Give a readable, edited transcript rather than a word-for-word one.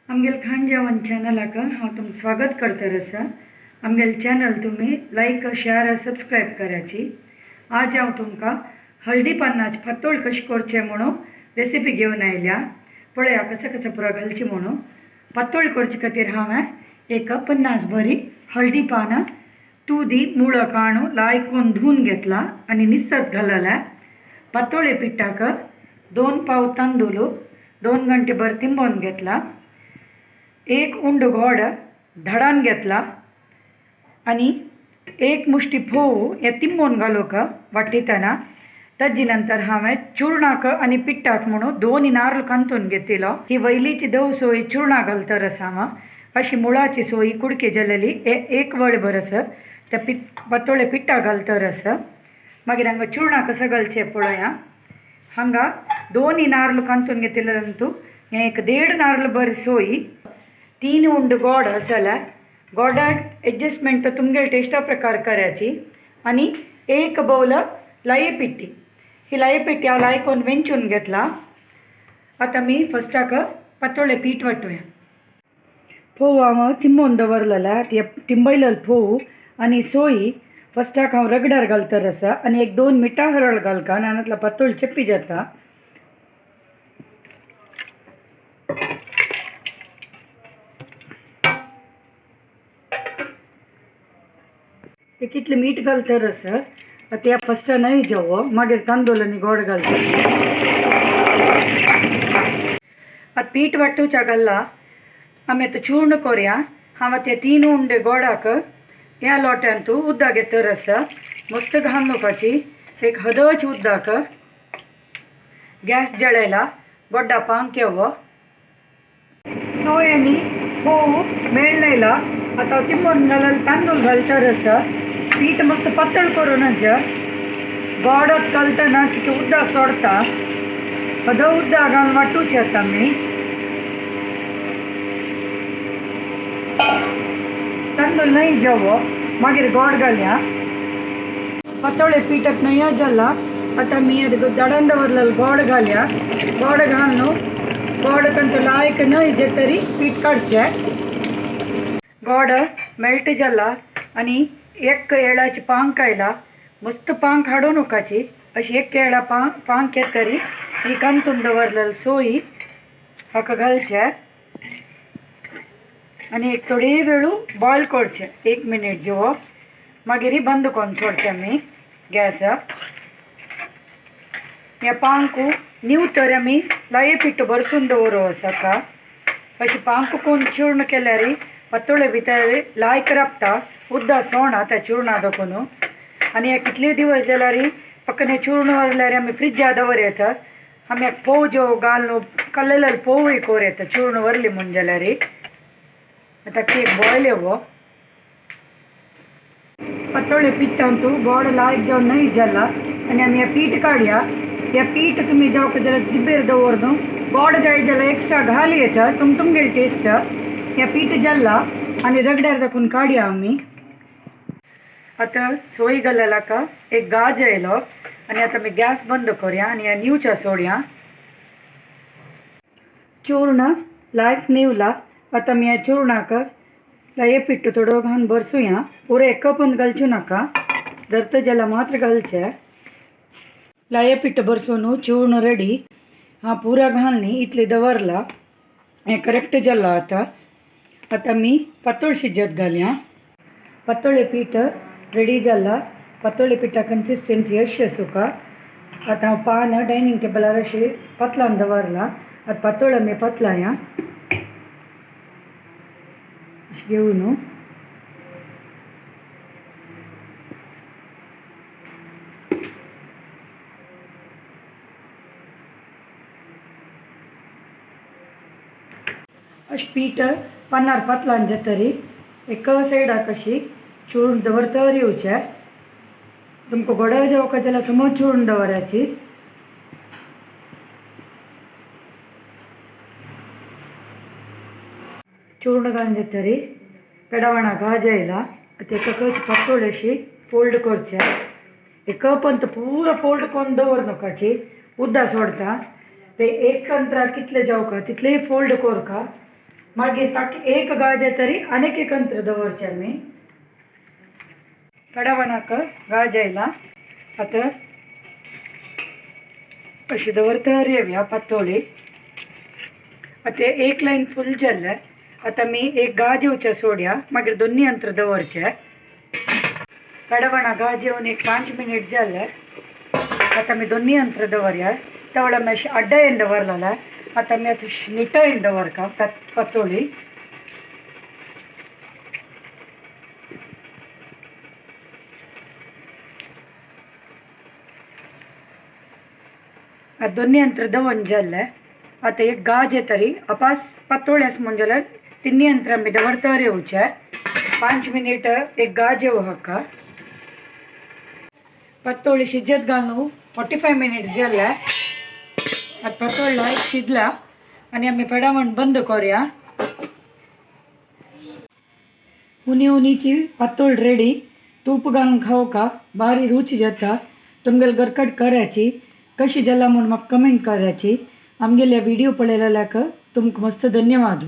आमगेल खान जेवण चॅनलाक हांव तुमचं स्वागत करता आसा। आमगेल चॅनल तुम्ही लाईक शेअर सबस्क्राईब करायची। आज हांव तुमकां हळदी पानाचे फातोळ कशें करचे म्हणून रेसिपी घेवन आयल्या। पळया कसं कसं पुरो घालची म्हणून। पातोळ करचे खातीर हांवें एक 50 भरी हळदी पानां तुदी मुळो काणू लायकून धुवन घेतला आणि निसत घालला। पातोळे पिठाक 2 पाव तांदूळ 2 घंटे भर तिंबोवन घेतला। एक उंड गोड धडान घेतला आणि एक मुष्टी फोव या तिंबोवन घालूक वाटितना। ताजे नंतर हांवें चूर्णाक आणि पिठाक म्हणून 2 नारळ कांतून घेतिलो। ही वयलीची दव सोय चूर्णा घालतर आसा हांव। अशी मुळाची सोय कुडके जालेली एक वळभर आसा त्या पातोळे पिठा घालतर आसा। मागीर हांगा चूर्णा कसं घालचें पळया। हांगा 2 नारळ कांतून घेतिल्यांतू हें एक 1.5 नारळ भर सोय 3 उंड गोड आसला। गोडाक एडजस्टमेंट तुमगे टेस्टा प्रकार करायची। आणि 1 बाउल लाये पिठी। ही लाये पिठी हांव लायकून वेंचून घेतला। आता मी फस्टाक पातोळे पीठ वाटूया। फोव हांव तिंबोवन दवरलेला तिंबयलेलो फोव आणि सोय फस्टाक हांव रगड्यार घालतर आसा आणि 1-2 मिठा हरळ घालका नाजाल्यार पातोळ चेप्पी जाता। एक इतले मीठ घालतर आसा। आता फस्ट नाही जेवो मागीर तांदूळ आणि गोड घालता। आता पीठ वाटूच्या घालला आमी आता चूर्ण करूया। हांव ते 3 उंडे गोडाक ह्या लोट्यांतू उदक घेतर आसा। मस्त घालूपाची एक हदच उदक। गॅस जळयला गोड्डा पांक येवो। सोय आनी फोव मेळयला। आता तिंबोवन घालल तांदूळ घालतर आसा। पीठ मस्त पातळ करूनच गोडात घालतना चिके उदक सोडता। हद उदक घालून वाटूचे आता मी। तांदूळ नाही जेवो मागीर गोड घालया। पातोळे पीठाक नाही जाला। आता मी दडान दवरलेलो गोड घालया। गोड घालून गोड कंतू लायक नाही जे तरी पीठ काडचे। गोड मेल्ट जाला आणि 1 येळाची पांक आयला। मस्त पांक हाडू नकाची अशी 1 येळा पांक येतरी ही कांतून दवरलेली सोय हाका घालचे आणि एक थोडी वेळू बॉयल करचे 1 मिनिट जेवो। मागीर बंद करून सोडचे आमी गॅस। ह्या पांकू नीव तर आमी लाये पिठ भरसून दवरू आसा का। अशी पांक करून चूर्ण केल्यार पातोळे भितर लायक राबता उदक सोडना त्या चूर्णा दखून। आणि हे कितले दिवस जाल्यार पక్కనే चूर्ण व्हरल्यार आमी फ्रिज्जा दवरयत। आमी फोव जो घालून कल्लेलो फोवूय कोरयत चूर्ण व्हरली म्हूण जाल्यार। आता केक बॉयल येवो। पातोळे पिठांतू गोड लायक जावन नाही जाला आणि आमी हे पीठ काडया। हे पीठ तुमी जावक जाल्यार जिबेर दवरून गोड जाय जाल्यार एक्स्ट्रा घालयत तुमगेल टेस्ट। हे पीठ जाला आणि रगड्यार दाखवून काडया आमी। आता सोय घालला का एक गाज येयलो आणि आता मी गॅस बंद करूया आणि ह्या नीवच्या सोडया। चूर्ण लायक नीवला। आता मी ह्या चूर्णाक लाये पिठ थोडो घालून भरसूया। पुरो एक कपन घालचू नका धरत जाल्यार मात्र घालचे। लाये पिठ भरसून चूर्ण रेडी। हा पुरा घालनी इतले दवरला हे करेक्ट जाला। आता मी पातोळ शिजत घालया। पातोळे पीठ रेडी जाला। पातोळे पिठा कन्सिस्टन्सी अशी आसूं का। आता हांव पान डायनिंग टेबलार अशी पतलान दवरला। आता पातोळ आमी पतलाया घेवन अशी पीठ पानार पतलान जातरी एक सायडाक अशी चूर्ण दवरतर येवचे। तुमकां गोडा जेवका जाल्यार समज चूर्ण दवराची। चूर्ण घालून जातरी पेडावणा गाज येयला। ताका पातोळ अशी फोल्ड करचे। हे कप अंत पुरो फोल्ड करून दवर नकाची उदक सोडता। ते एक अंतरार कितले जावका तितले फोल्ड करका मागीर ताका एक गाज तरी आनीक एक अंतर दवरचें आमी कडवणाक गाज आयला आतां अशी दवरतर येवया पातोळी आतां एक लायन फूल जाल्ले आतां आमी एक गाज येवचें सोडया मागीर दोनी अंतर दवरचें कडवणा गाज येवन एक 5 मिनिट जाले आतां आमी दोनी अंतर दवरया त्या वेळा आमी अशी अड्डायेन दवरलेले आतां आमी आतां निटयेन दवरका पातोळी दोनी अंतर दवरून जाल्ले आतां एक गाज येतरी अपास पातोळ्यास म्हण जाल्यार तिनी अंतर आमी दवरतर येवचे 5 मिनिट एक गाज येवं हाका पातोळी शिजत घालून 45 मिनिट्स जाल्ले आतां पातोळ्ळा शिजला आनी आमी पेडावण बंद करूया उनी उनीची पातोळ रेडी तूप घालून खावका भारी रुची जाता तुमगेल गरकट करायची कशी जाला म्हूण म्हाका कमेंट करायची आमगेल्या व्हिडिओ पळयलेल्याक तुमकां मस्त धन्यवाद।